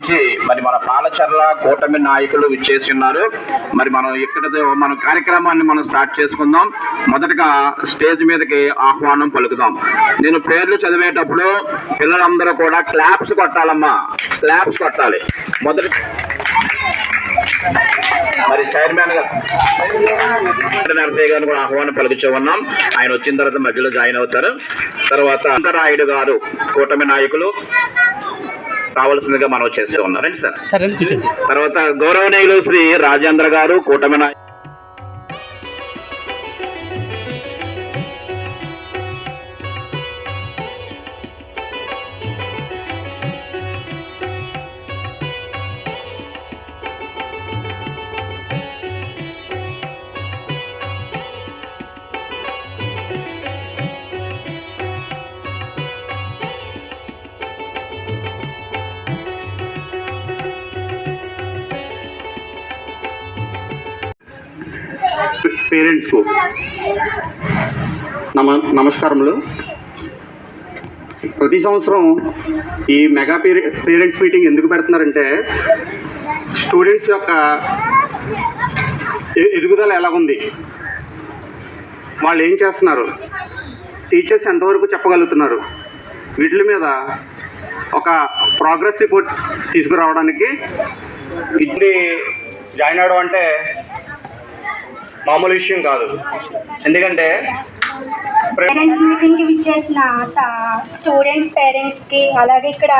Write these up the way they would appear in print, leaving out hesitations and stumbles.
నుంచి మరి మన పాలచర్ల కూటమి నాయకులు విచ్చేసి ఉన్నారు. మరి మనం ఇక్కడ మన కార్యక్రమాన్ని మనం స్టార్ట్ చేసుకుందాం. మొదటగా స్టేజ్ మీదకి ఆహ్వానం పలుకుదాం. నేను పేర్లు చదివేటప్పుడు పిల్లలందరూ కూడా క్లాప్స్ కొట్టాలమ్మా, క్లాప్స్ కొట్టాలి. మొదటి మరి చైర్మన్ గారు నరసయ్య గారిని కూడా ఆహ్వానం పలుకుచూ ఉన్నాం. ఆయన వచ్చిన తర్వాత మధ్యలో జాయిన్ అవుతారు. తర్వాత అంతరాయుడు గారు కూటమి నాయకులు రావాల్సిందిగా మనం చేస్తూ ఉన్నారండి సార్. తర్వాత గౌరవనీయులు శ్రీ రాజేంద్ర గారు కూటమి నాయకులు. పేరెంట్స్కు నమస్కారములు. ప్రతి సంవత్సరం ఈ మెగా పేరెంట్స్ మీటింగ్ ఎందుకు పెడుతున్నారంటే స్టూడెంట్స్ యొక్క ఎదుగుదల ఎలా ఉంది, వాళ్ళు ఏం చేస్తున్నారు, టీచర్స్ ఎంతవరకు చెప్పగలుగుతున్నారు, వీటి మీద ఒక ప్రోగ్రెస్ రిపోర్ట్ తీసుకురావడానికి ఇది జాయిన్ అవ్వడం అంటే మామూలు విషయం కాదు. ఎందుకంటే పేరెంట్స్ మీటింగ్కి విచ్చేసిన స్టూడెంట్స్ పేరెంట్స్కి, అలాగే ఇక్కడ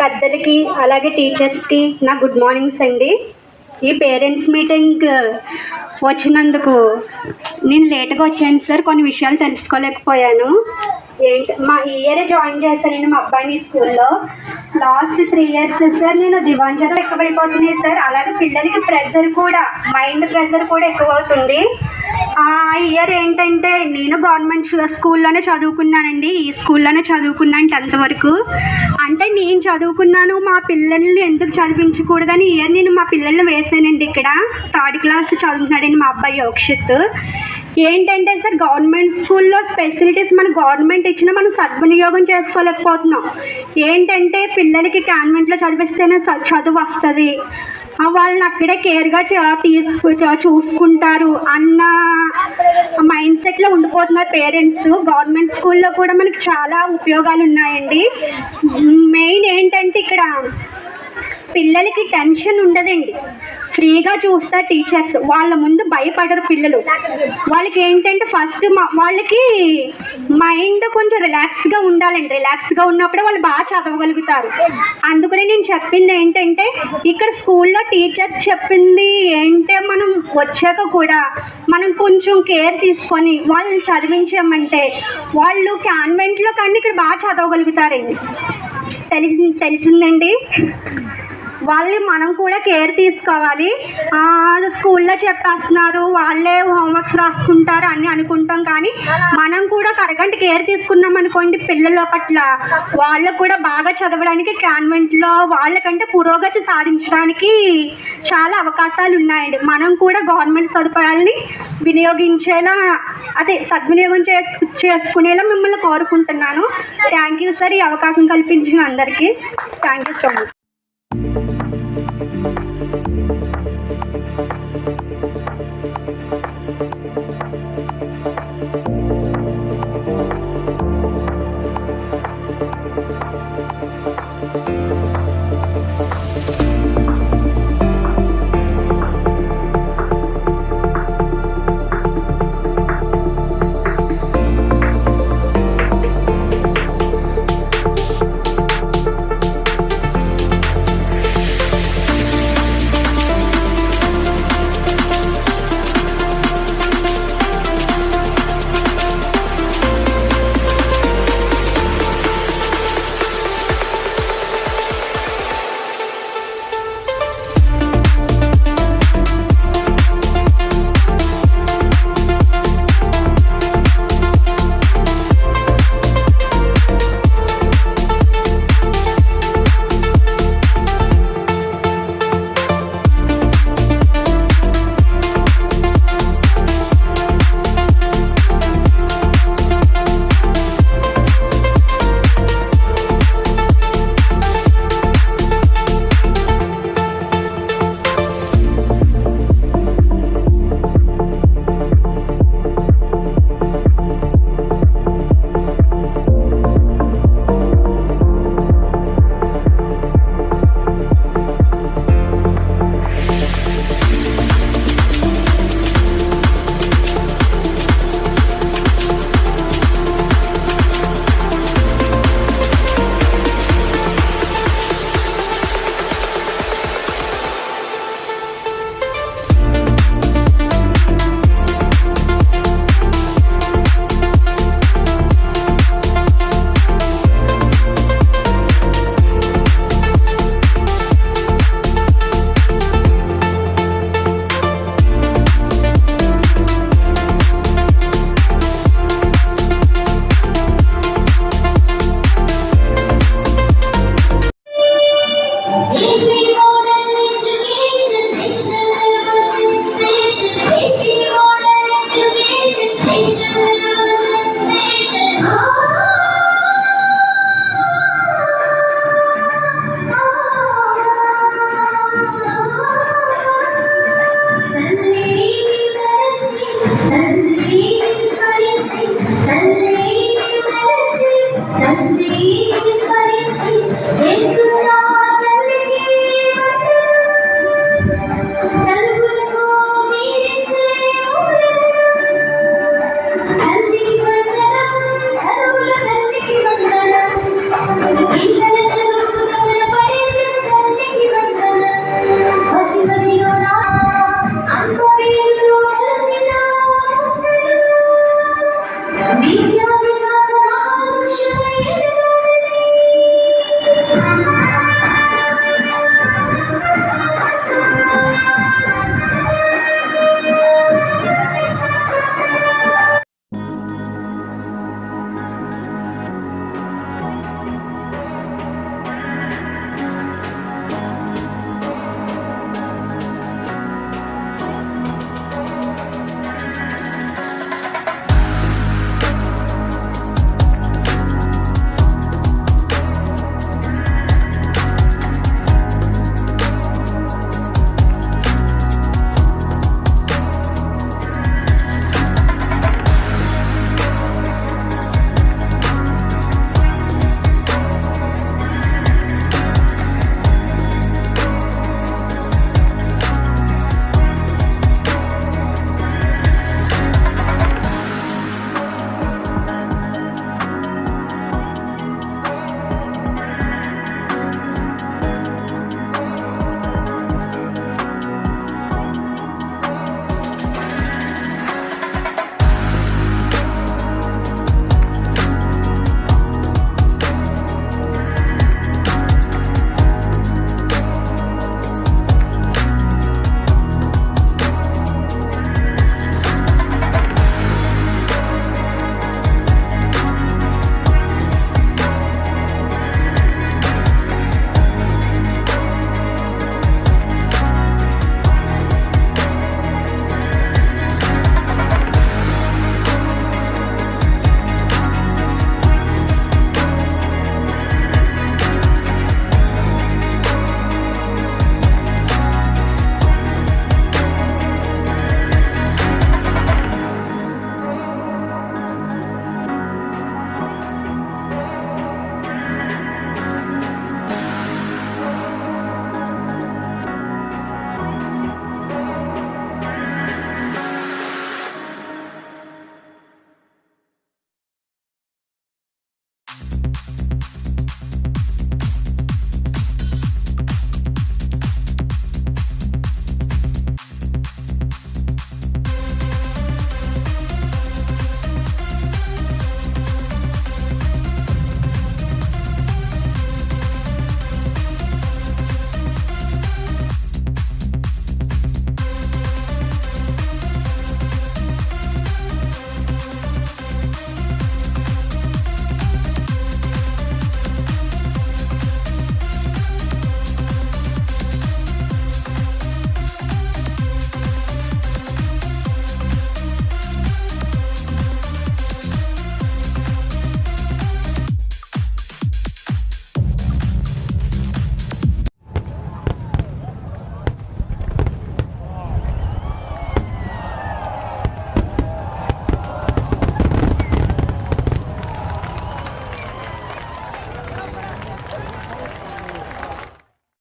పెద్దలకి, అలాగే టీచర్స్కి నా గుడ్ మార్నింగ్స్ అండి. ఈ పేరెంట్స్ మీటింగ్ వచ్చినందుకు నేను లేట్గా వచ్చాను సార్. కొన్ని విషయాలు తెలుసుకోలేకపోయాను. మా ఇయరే జాయిన్ చేశానండి మా అబ్బాయిని స్కూల్లో. లాస్ట్ 3 years సార్ నేను దివాంజనం ఎక్కువైపోతున్నాయి సార్. అలాగే పిల్లలకి ప్రెషర్ కూడా, మైండ్ ప్రెషర్ కూడా ఎక్కువ అవుతుంది. ఆ ఇయర్ ఏంటంటే నేను గవర్నమెంట్ స్కూల్లోనే చదువుకున్నానండి. ఈ స్కూల్లోనే చదువుకున్నాను 10th వరకు. అంటే నేను చదువుకున్నాను, మా పిల్లల్ని ఎందుకు చదివించకూడదని ఇయర్ నేను మా పిల్లల్ని వేసానండి. ఇక్కడ 3rd class చదువుతున్నాడండి మా అబ్బాయి యోక్షిత్. ఏంటంటే సార్ గవర్నమెంట్ స్కూల్లో ఫెసిలిటీస్ మన గవర్నమెంట్ ఇచ్చినా మనం సద్వినియోగం చేసుకోలేకపోతున్నాం. ఏంటంటే పిల్లలకి కాన్వెంట్లో చదివిస్తేనే చదువు వస్తుంది, వాళ్ళని అక్కడే కేర్గా చూసుకుంటారు అన్న మైండ్ సెట్లో ఉండిపోతున్నారు పేరెంట్స్. గవర్నమెంట్ స్కూల్లో కూడా మనకి చాలా ఉపయోగాలు ఉన్నాయండి. మెయిన్ ఏంటంటే ఇక్కడ పిల్లలకి టెన్షన్ ఉండదండి, ఫ్రీగా చూస్తారు టీచర్స్. వాళ్ళ ముందు భయపడరు పిల్లలు. వాళ్ళకి ఏంటంటే ఫస్ట్ వాళ్ళకి మైండ్ కొంచెం రిలాక్స్గా ఉండాలండి. రిలాక్స్గా ఉన్నప్పుడే వాళ్ళు బాగా చదవగలుగుతారు. అందుకని నేను చెప్పింది ఏంటంటే ఇక్కడ స్కూల్లో టీచర్స్ చెప్పింది ఏంటంటే మనం వచ్చాక కూడా మనం కొంచెం కేర్ తీసుకొని వాళ్ళని చదివించామంటే వాళ్ళు కాన్వెంట్లో కానీ ఇక్కడ బాగా చదవగలుగుతారండి. తెలిసిందండి. వాళ్ళు మనం కూడా కేర్ తీసుకోవాలి. స్కూల్లో చెప్పేస్తున్నారు, వాళ్ళే హోంవర్క్స్ రాసుకుంటారు అని అనుకుంటాం. కానీ మనం కూడా అరగంట కేర్ తీసుకున్నాం అనుకోండి పిల్లల పట్ల, వాళ్ళు కూడా బాగా చదవడానికి కాన్వెంట్లో వాళ్ళకంటే పురోగతి సాధించడానికి చాలా అవకాశాలు ఉన్నాయండి. మనం కూడా గవర్నమెంట్ సదుపాయాలని వినియోగించేలా, సద్వినియోగం చేసుకునేలా మిమ్మల్ని కోరుకుంటున్నాను. థ్యాంక్ యూ సార్, ఈ అవకాశం కల్పించిన అందరికీ థ్యాంక్ యూ సో మచ్.